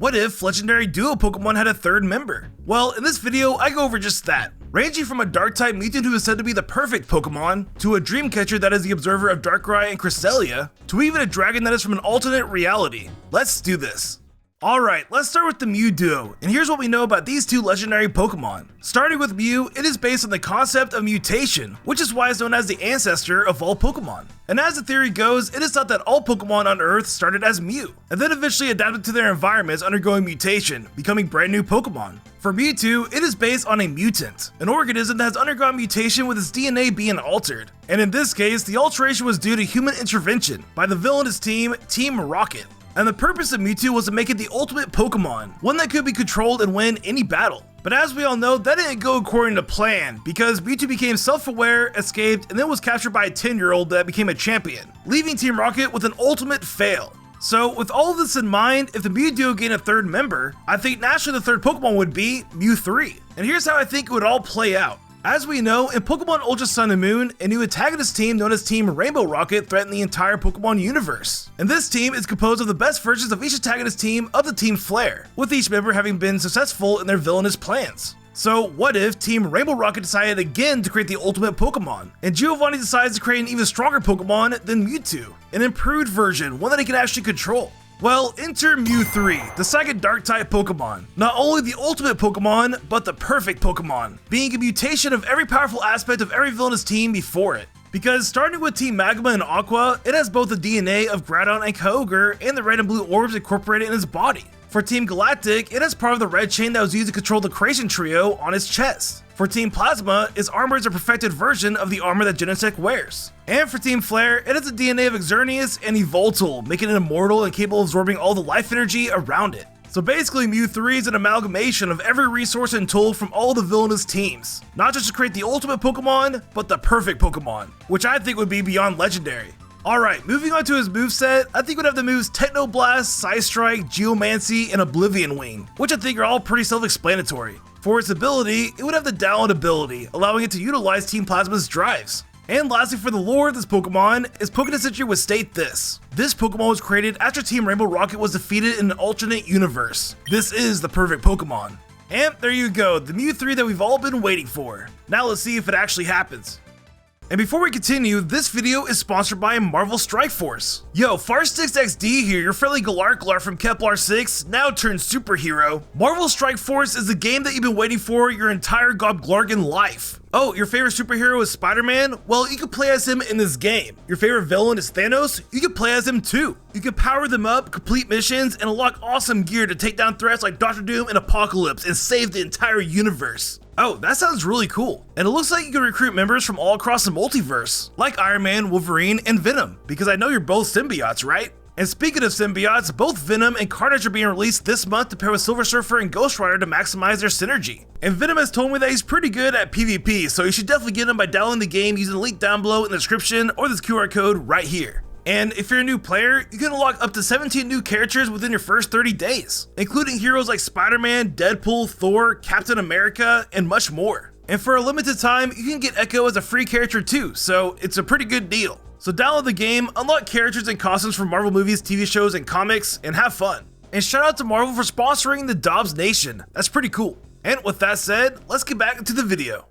what if legendary duo Pokemon had a third member? Well, in this video, I go over just that. Ranging from a Dark-type Mewtwo who is said to be the perfect Pokemon, to a Dreamcatcher that is the observer of Darkrai and Cresselia, to even a dragon that is from an alternate reality. Let's do this. Alright, let's start with the Mew duo, and here's what we know about these two legendary Pokemon. Starting with Mew, it is based on the concept of mutation, which is why it's known as the ancestor of all Pokemon. And as the theory goes, it is thought that all Pokemon on Earth started as Mew, and then eventually adapted to their environments undergoing mutation, becoming brand new Pokemon. For Mewtwo, it is based on a mutant, an organism that has undergone mutation with its DNA being altered. And in this case, the alteration was due to human intervention by the villainous team, Team Rocket. And the purpose of Mewtwo was to make it the ultimate Pokemon, one that could be controlled and win any battle. But as we all know, that didn't go according to plan, because Mewtwo became self-aware, escaped, and then was captured by a 10-year-old that became a champion, leaving Team Rocket with an ultimate fail. So with all of this in mind, if the Mew duo gained a third member, I think naturally the third Pokemon would be Mew3. And here's how I think it would all play out. As we know, in Pokemon Ultra Sun and Moon, a new antagonist team known as Team Rainbow Rocket threatened the entire Pokemon universe. And this team is composed of the best versions of each antagonist team of the Team Flare, with each member having been successful in their villainous plans. So what if Team Rainbow Rocket decided again to create the ultimate Pokemon, and Giovanni decides to create an even stronger Pokemon than Mewtwo, an improved version, one that he can actually control? Well, enter Mew3, the second Dark-type Pokemon. Not only the ultimate Pokemon, but the perfect Pokemon, being a mutation of every powerful aspect of every villainous team before it. Because starting with Team Magma and Aqua, it has both the DNA of Groudon and Kyogre and the red and blue orbs incorporated in its body. For Team Galactic, it has part of the red chain that was used to control the Creation Trio on its chest. For Team Plasma, its armor is a perfected version of the armor that Genesect wears. And for Team Flare, it has the DNA of Xerneas and Evoltal, making it immortal and capable of absorbing all the life energy around it. So basically, Mew3 is an amalgamation of every resource and tool from all the villainous teams. Not just to create the ultimate Pokemon, but the perfect Pokemon, which I think would be beyond legendary. Alright, moving on to his moveset, I think we'd have the moves Techno Blast, Psystrike, Geomancy, and Oblivion Wing, which I think are all pretty self-explanatory. For its ability, it would have the Download ability, allowing it to utilize Team Plasma's drives. And lastly, for the lore of this Pokemon, its Pokédex entry would state this. This Pokemon was created after Team Rainbow Rocket was defeated in an alternate universe. This is the perfect Pokemon. And there you go, the Mew3 that we've all been waiting for. Now let's see if it actually happens. And before we continue, this video is sponsored by Marvel Strike Force. Yo, Farstix XD here, your friendly Galar from Kepler 6, now turned superhero. Marvel Strike Force is the game that you've been waiting for your entire Gobglargan life. Oh, your favorite superhero is Spider-Man? Well, you can play as him in this game. Your favorite villain is Thanos? You can play as him too. You can power them up, complete missions, and unlock awesome gear to take down threats like Doctor Doom and Apocalypse and save the entire universe. Oh, that sounds really cool. And it looks like you can recruit members from all across the multiverse, like Iron Man, Wolverine, and Venom, because I know you're both symbiotes, right? And speaking of symbiotes, both Venom and Carnage are being released this month to pair with Silver Surfer and Ghost Rider to maximize their synergy. And Venom has told me that he's pretty good at PvP, so you should definitely get him by downloading the game using the link down below in the description or this QR code right here. And if you're a new player, you can unlock up to 17 new characters within your first 30 days, including heroes like Spider-Man, Deadpool, Thor, Captain America, and much more. And for a limited time, you can get Echo as a free character too, so it's a pretty good deal. So download the game, unlock characters and costumes from Marvel movies, TV shows, and comics, and have fun. And shout out to Marvel for sponsoring the Dobbs Nation. That's pretty cool. And with that said, let's get back into the video.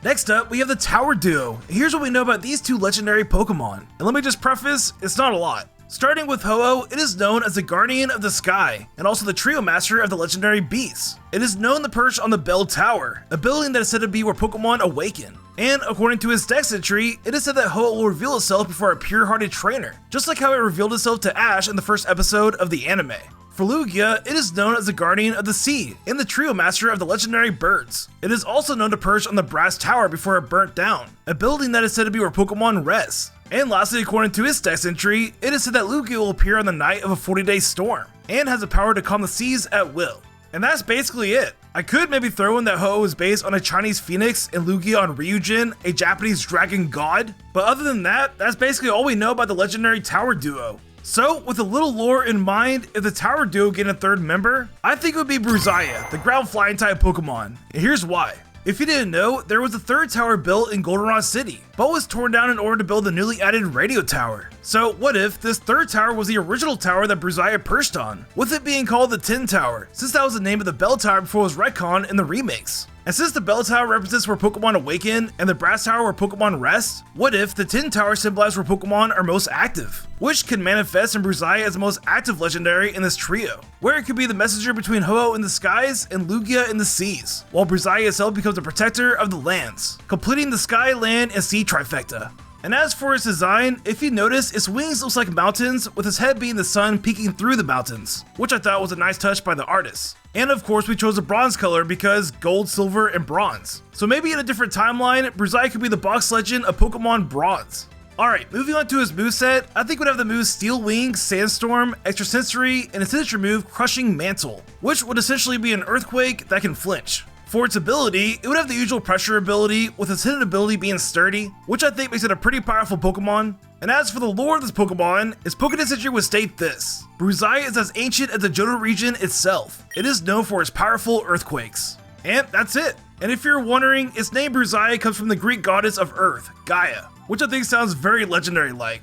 Next up, we have the Tower Duo. Here's what we know about these two legendary Pokemon. And let me just preface, it's not a lot. Starting with Ho-oh, it is known as the Guardian of the Sky, and also the Trio Master of the legendary beasts. It is known to perch on the Bell Tower, a building that is said to be where Pokemon awaken. And according to his dex entry, it is said that Ho-oh will reveal itself before a pure-hearted trainer, just like how it revealed itself to Ash in the first episode of the anime. For Lugia, it is known as the Guardian of the Sea and the Trio Master of the legendary birds. It is also known to perch on the Brass Tower before it burnt down, a building that is said to be where Pokemon rest. And lastly, according to his dex entry, it is said that Lugia will appear on the night of a 40-day storm, and has the power to calm the seas at will. And that's basically it. I could maybe throw in that Ho-oh is based on a Chinese phoenix and Lugia on Ryujin, a Japanese dragon god, but other than that, that's basically all we know about the legendary Tower Duo. So, with a little lore in mind, if the Tower Duo get a third member, I think it would be Bruzaya, the ground flying type Pokemon. And here's why. If you didn't know, there was a third tower built in Goldenrod City, but was torn down in order to build the newly added radio tower. So what if this third tower was the original tower that Bruzaya perched on, with it being called the Tin Tower, since that was the name of the Bell Tower before it was retconned in the remakes. And since the Bell Tower represents where Pokemon awaken and the Brass Tower where Pokemon rest, what if the Tin Tower symbolizes where Pokemon are most active, which can manifest in Bruzaya as the most active legendary in this trio, where it could be the messenger between Ho-Oh in the skies and Lugia in the seas, while Bruzaya itself becomes the protector of the lands, completing the sky, land, and sea trifecta. And as for its design, if you notice, its wings looks like mountains, with its head being the sun peeking through the mountains, which I thought was a nice touch by the artist. And of course we chose a bronze color because gold, silver, and bronze. So maybe in a different timeline, Bruzaya could be the box legend of Pokemon Bronze. Alright, moving on to his moveset, I think we'd have the moves Steel Wing, Sandstorm, Extrasensory, and its signature move Crushing Mantle, which would essentially be an earthquake that can flinch. For its ability, it would have the usual pressure ability, with its hidden ability being Sturdy, which I think makes it a pretty powerful Pokemon. And as for the lore of this Pokemon, its Pokédex entry would state this: Bruzaya is as ancient as the Johto region itself. It is known for its powerful earthquakes. And that's it. And if you're wondering, its name Bruzaya comes from the Greek goddess of Earth, Gaia, which I think sounds very legendary-like.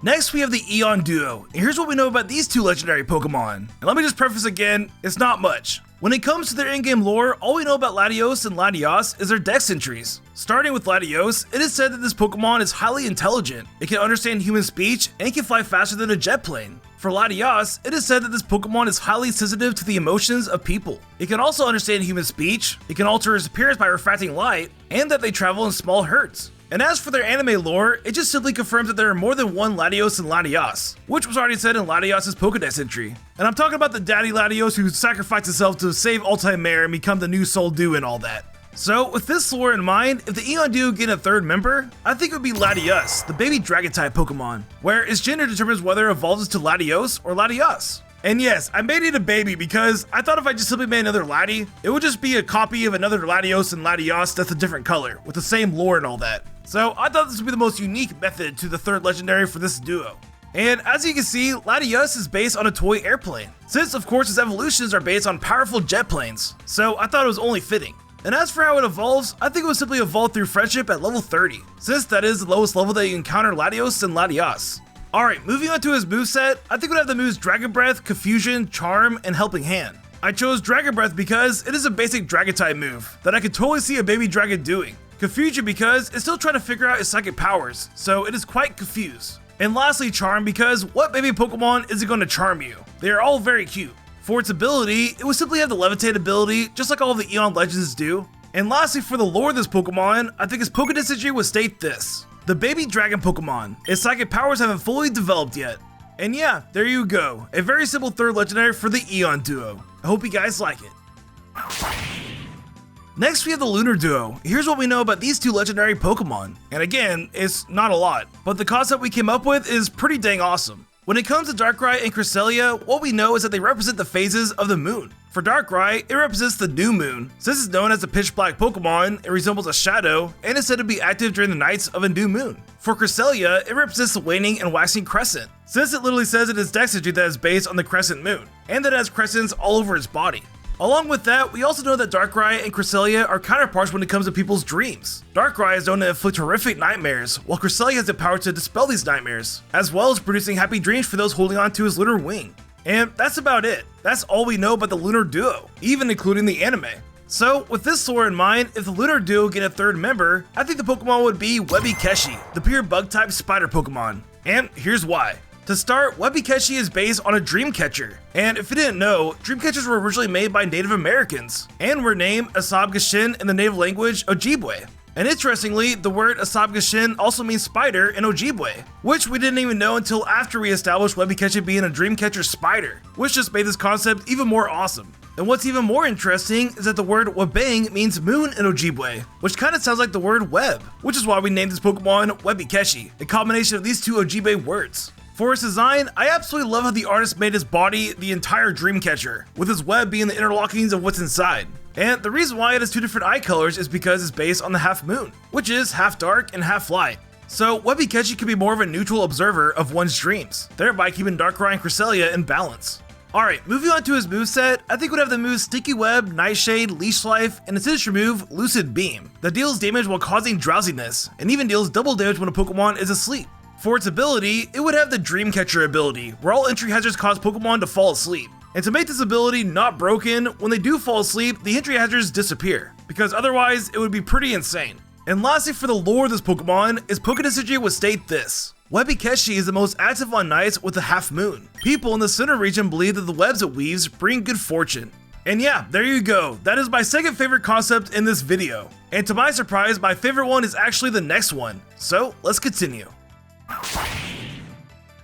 Next, we have the Eon Duo, and here's what we know about these two legendary Pokemon. And let me just preface again, it's not much. When it comes to their in-game lore, all we know about Latios and Latias is their dex entries. Starting with Latios, it is said that this Pokemon is highly intelligent, it can understand human speech, and can fly faster than a jet plane. For Latias, it is said that this Pokemon is highly sensitive to the emotions of people. It can also understand human speech, it can alter its appearance by refracting light, and that they travel in small herds. And as for their anime lore, it just simply confirms that there are more than one Latios and Latias, which was already said in Latios' Pokédex entry. And I'm talking about the daddy Latios who sacrificed himself to save Altair and become the new Soul Dew and all that. So with this lore in mind, if the Eon Duo get a third member, I think it would be Latias, the baby dragon type Pokemon, where its gender determines whether it evolves to Latios or Latias. And yes, I made it a baby because I thought if I just simply made another Lati, it would just be a copy of another Latios and Latias that's a different color, with the same lore and all that. So I thought this would be the most unique method to the third legendary for this duo. And as you can see, Latias is based on a toy airplane, since of course its evolutions are based on powerful jet planes, so I thought it was only fitting. And as for how it evolves, I think it would simply evolve through friendship at level 30, since that is the lowest level that you encounter Latios and Latias. Alright, moving on to his moveset, I think we'd have the moves Dragon Breath, Confusion, Charm, and Helping Hand. I chose Dragon Breath because it is a basic dragon type move that I could totally see a baby dragon doing. Confusion because it's still trying to figure out its psychic powers, so it is quite confused. And lastly, Charm because what baby Pokemon is it going to charm you? They are all very cute. For its ability, it would simply have the Levitate ability, just like all of the Eon Legends do. And lastly, for the lore of this Pokemon, I think its Pokédex entry would state this: the baby dragon Pokemon, its psychic powers haven't fully developed yet. And yeah, there you go, a very simple third legendary for the Eon Duo. I hope you guys like it. Next we have the Lunar Duo. Here's what we know about these two legendary Pokemon. And again, it's not a lot, but the concept we came up with is pretty dang awesome. When it comes to Darkrai and Cresselia, what we know is that they represent the phases of the moon. For Darkrai, it represents the new moon. Since it's known as a pitch black Pokemon, it resembles a shadow and is said to be active during the nights of a new moon. For Cresselia, it represents the waning and waxing crescent, since it literally says in its dex entry that it's based on the crescent moon, and that it has crescents all over its body. Along with that, we also know that Darkrai and Cresselia are counterparts when it comes to people's dreams. Darkrai is known to inflict horrific nightmares, while Cresselia has the power to dispel these nightmares, as well as producing happy dreams for those holding on to his lunar wing. And that's about it. That's all we know about the Lunar Duo, even including the anime. So, with this lore in mind, if the Lunar Duo get a third member, I think the Pokemon would be Webikeshi, the pure bug-type spider Pokemon. And here's why. To start, Webikeshi is based on a dreamcatcher. And if you didn't know, dreamcatchers were originally made by Native Americans, and were named Asabgashin in the native language Ojibwe. And interestingly, the word Asabgashin also means spider in Ojibwe, which we didn't even know until after we established Webikeshi being a dreamcatcher spider, which just made this concept even more awesome. And what's even more interesting is that the word Webang means moon in Ojibwe, which kind of sounds like the word web, which is why we named this Pokemon Webikeshi, a combination of these two Ojibwe words. For its design, I absolutely love how the artist made his body the entire dreamcatcher, with his web being the interlockings of what's inside. And the reason why it has two different eye colors is because it's based on the half moon, which is half dark and half light. So Webikeshi can be more of a neutral observer of one's dreams, thereby keeping Darkrai and Cresselia in balance. Alright, moving on to his moveset, I think we'd have the moves Sticky Web, Nightshade, Leash Life, and its signature move, Lucid Beam, that deals damage while causing drowsiness, and even deals double damage when a Pokemon is asleep. For its ability, it would have the Dreamcatcher ability, where all entry hazards cause Pokemon to fall asleep. And to make this ability not broken, when they do fall asleep, the entry hazards disappear, because otherwise it would be pretty insane. And lastly, for the lore of this Pokemon, its Pokédex would state this. Webikeshi is the most active on nights with a half moon. People in the center region believe that the webs it weaves bring good fortune. And yeah, there you go. That is my second favorite concept in this video. And to my surprise, my favorite one is actually the next one. So let's continue.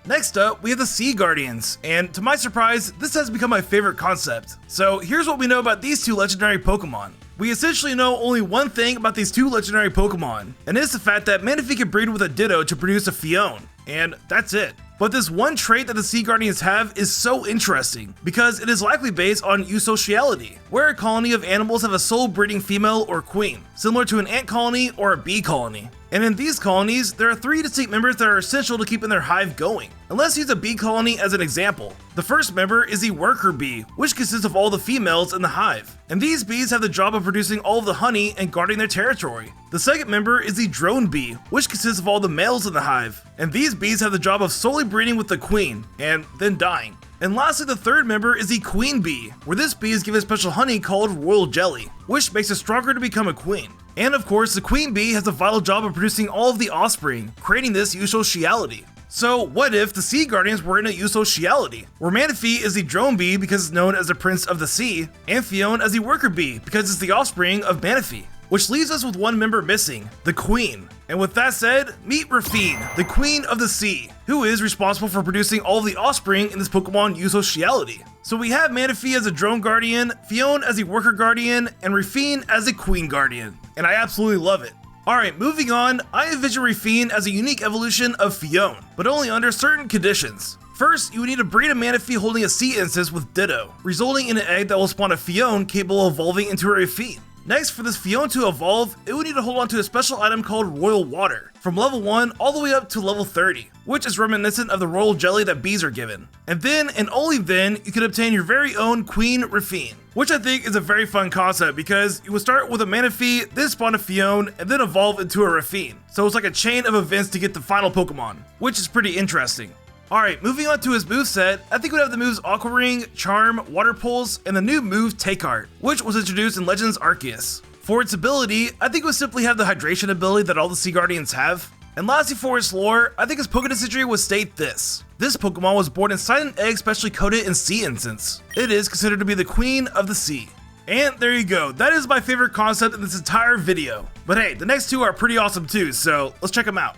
Next up, we have the Sea Guardians, and to my surprise, this has become my favorite concept. So here's what we know about these two legendary Pokemon. We essentially know only one thing about these two legendary Pokemon, and it's the fact that Manaphy can breed with a Ditto to produce a Phione, and that's it. But this one trait that the Sea Guardians have is so interesting, because it is likely based on eusociality, where a colony of animals have a sole breeding female or queen, similar to an ant colony or a bee colony. And in these colonies, there are 3 distinct members that are essential to keeping their hive going. And let's use a bee colony as an example. The first member is the worker bee, which consists of all the females in the hive. And these bees have the job of producing all of the honey and guarding their territory. The second member is the drone bee, which consists of all the males in the hive. And these bees have the job of solely breeding with the queen, and then dying. And lastly, the third member is the queen bee, where this bee is given special honey called royal jelly, which makes it stronger to become a queen. And of course, the queen bee has a vital job of producing all of the offspring, creating this eusociality. So what if the Sea Guardians were in a eusociality, where Manaphy is the drone bee because it's known as the prince of the sea, and Phione as the worker bee because it's the offspring of Manaphy? Which leaves us with one member missing, the queen. And with that said, meet Rafine, the queen of the sea, who is responsible for producing all of the offspring in this Pokemon eusociality. So we have Manaphy as a drone guardian, Phione as a worker guardian, and Rafine as a queen guardian. And I absolutely love it. Alright, moving on, I envision Rafine as a unique evolution of Phione, but only under certain conditions. First, you would need to breed a Manaphy holding a sea instance with Ditto, resulting in an egg that will spawn a Phione capable of evolving into a Rafine. Next, for this Phione to evolve, it would need to hold on to a special item called Royal Water, from level 1 all the way up to level 30, which is reminiscent of the Royal Jelly that bees are given. And then, and only then, you can obtain your very own Queen Rafine, which I think is a very fun concept because you would start with a Manaphy, then spawn a Phione, and then evolve into a Rafine. So it's like a chain of events to get the final Pokemon, which is pretty interesting. Alright, moving on to his moveset, I think we'd have the moves Aqua Ring, Charm, Water Pulse, and the new move Take Heart, which was introduced in Legends Arceus. For its ability, I think it would simply have the hydration ability that all the Sea Guardians have. And lastly, for its lore, I think its Pokédex would state this. This Pokemon was born inside an egg specially coated in sea incense. It is considered to be the queen of the sea. And there you go, that is my favorite concept in this entire video. But hey, the next two are pretty awesome too, so let's check them out.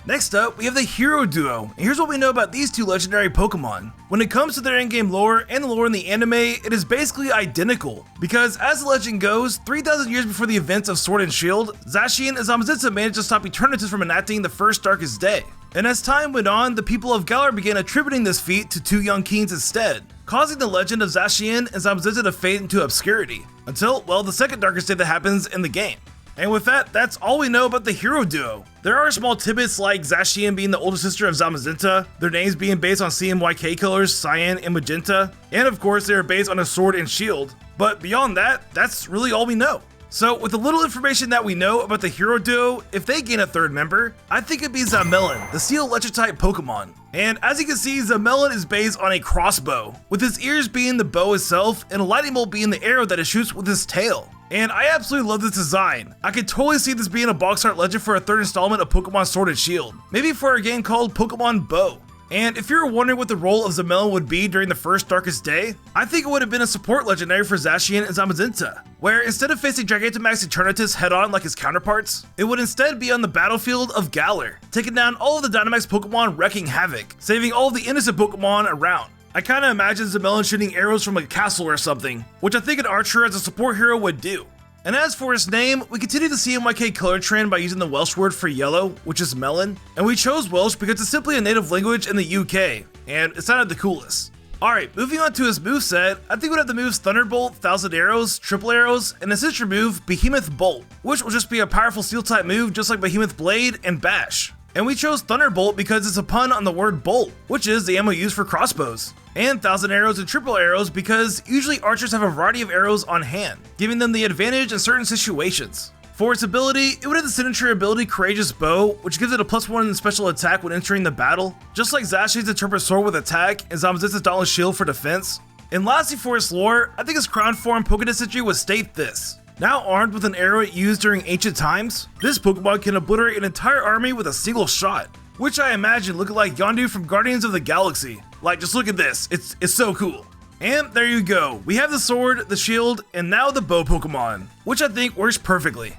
Next up, we have the Hero Duo, and here's what we know about these two legendary Pokemon. When it comes to their in-game lore and the lore in the anime, it is basically identical, because as the legend goes, 3,000 years before the events of Sword and Shield, Zacian Zamazenta managed to stop Eternatus from enacting the first darkest day. And as time went on, the people of Galar began attributing this feat to two young kings instead, causing the legend of Zacian and Zamazenta to fade into obscurity, until, well, the second darkest day that happens in the game. And with that, that's all we know about the Hero Duo. There are small tidbits like Zacian being the older sister of Zamazenta, their names being based on CMYK colors Cyan and Magenta, and of course they are based on a sword and shield. But beyond that, that's really all we know. So with the little information that we know about the Hero Duo, if they gain a third member, I think it'd be Zamelon, the Steel Electric type Pokemon. And as you can see, Zamelon is based on a crossbow, with his ears being the bow itself and a lightning bolt being the arrow that it shoots with his tail. And I absolutely love this design. I could totally see this being a box art legend for a third installment of Pokemon Sword and Shield, maybe for a game called Pokemon Bow. And if you're wondering what the role of Zamelon would be during the first darkest day, I think it would have been a support legendary for Zacian and Zamazenta, where instead of facing Gigantamax Eternatus head-on like his counterparts, it would instead be on the battlefield of Galar, taking down all of the Dynamax Pokemon wreaking havoc, saving all of the innocent Pokemon around. I kinda imagine Zamelon shooting arrows from a castle or something, which I think an archer as a support hero would do. And as for its name, we continue the CMYK color trend by using the Welsh word for yellow, which is melon, and we chose Welsh because it's simply a native language in the UK, and it sounded the coolest. Alright, moving on to his moveset, I think we'd have the moves Thunderbolt, Thousand Arrows, Triple Arrows, and his signature move, Behemoth Bolt, which will just be a powerful steel type move just like Behemoth Blade and Bash. And we chose Thunderbolt because it's a pun on the word bolt, which is the ammo used for crossbows. And 1000 arrows and triple arrows because usually archers have a variety of arrows on hand, giving them the advantage in certain situations. For its ability, it would have the signature ability Courageous Bow, which gives it a +1 in special attack when entering the battle, just like Zacian's Interpret Sword with attack and Zamazenta's Dauntless Shield for defense. And lastly for its lore, I think its crown form Pokédex entry would state this. Now armed with an arrow it used during ancient times, this Pokemon can obliterate an entire army with a single shot, which I imagine looking like Yondu from Guardians of the Galaxy. Like, just look at this, it's so cool. And there you go, we have the sword, the shield, and now the bow Pokemon, which I think works perfectly.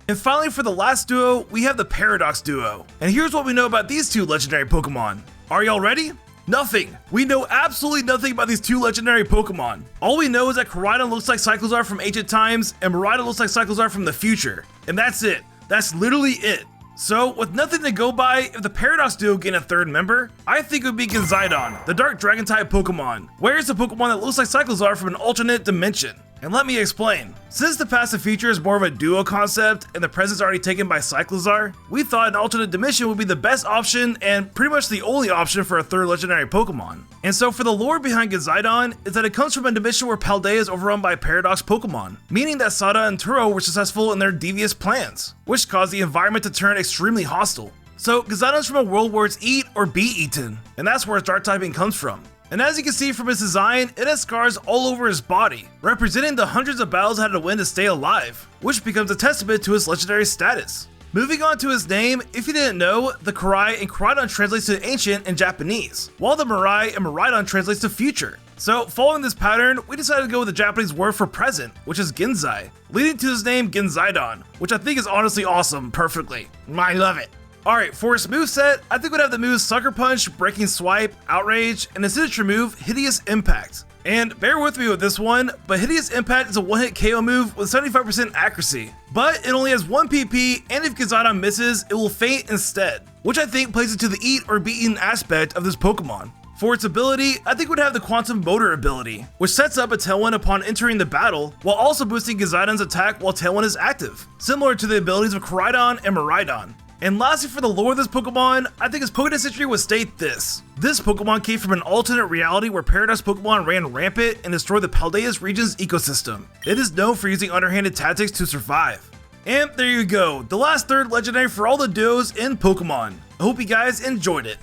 And finally for the last duo, we have the Paradox duo. And here's what we know about these two legendary Pokemon. Are y'all ready? Nothing. We know absolutely nothing about these two legendary Pokemon. All we know is that Koraidon looks like Cyclizar from ancient times, and Miraidon looks like Cyclizar from the future. And that's it. That's literally it. So, with nothing to go by, if the Paradox duo gain a third member, I think it would be Genzaidon, the Dark Dragon-type Pokemon. Where's the Pokemon that looks like Cyclizar from an alternate dimension? And let me explain. Since the passive feature is more of a duo concept and the present is already taken by Cyclizar, we thought an alternate dimension would be the best option and pretty much the only option for a third legendary Pokemon. And so for the lore behind Genzaidon is that it comes from a dimension where Paldea is overrun by Paradox Pokemon, meaning that Sada and Turo were successful in their devious plans, which caused the environment to turn extremely hostile. So Genzaidon's from a world where it's eat or be eaten, and that's where its dark typing comes from. And as you can see from its design, it has scars all over his body, representing the hundreds of battles it had to win to stay alive, which becomes a testament to his legendary status. Moving on to his name, if you didn't know, the Korai and Koraidon translates to ancient in Japanese, while the Mirai and Miraidon translates to future. So following this pattern, we decided to go with the Japanese word for present, which is Genzai, leading to his name Genzaidon, which I think is honestly awesome perfectly. I love it. Alright, for its moveset, I think we'd have the moves Sucker Punch, Breaking Swipe, Outrage, and its signature move, Hideous Impact. And bear with me with this one, but Hideous Impact is a one-hit KO move with 75% accuracy. But it only has 1 PP, and if Genzaidon misses, it will faint instead, which I think plays into the eat or be eaten aspect of this Pokemon. For its ability, I think we'd have the Quantum Motor ability, which sets up a Tailwind upon entering the battle, while also boosting Genzaidon's attack while Tailwind is active, similar to the abilities of Koraidon and Miraidon. And lastly for the lore of this Pokemon, I think its Pokédex entry would state this. This Pokemon came from an alternate reality where Paradox Pokemon ran rampant and destroyed the Paldea's region's ecosystem. It is known for using underhanded tactics to survive. And there you go, the last third legendary for all the duos in Pokemon. I hope you guys enjoyed it.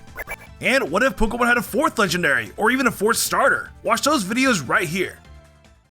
And what if Pokemon had a fourth legendary, or even a fourth starter? Watch those videos right here.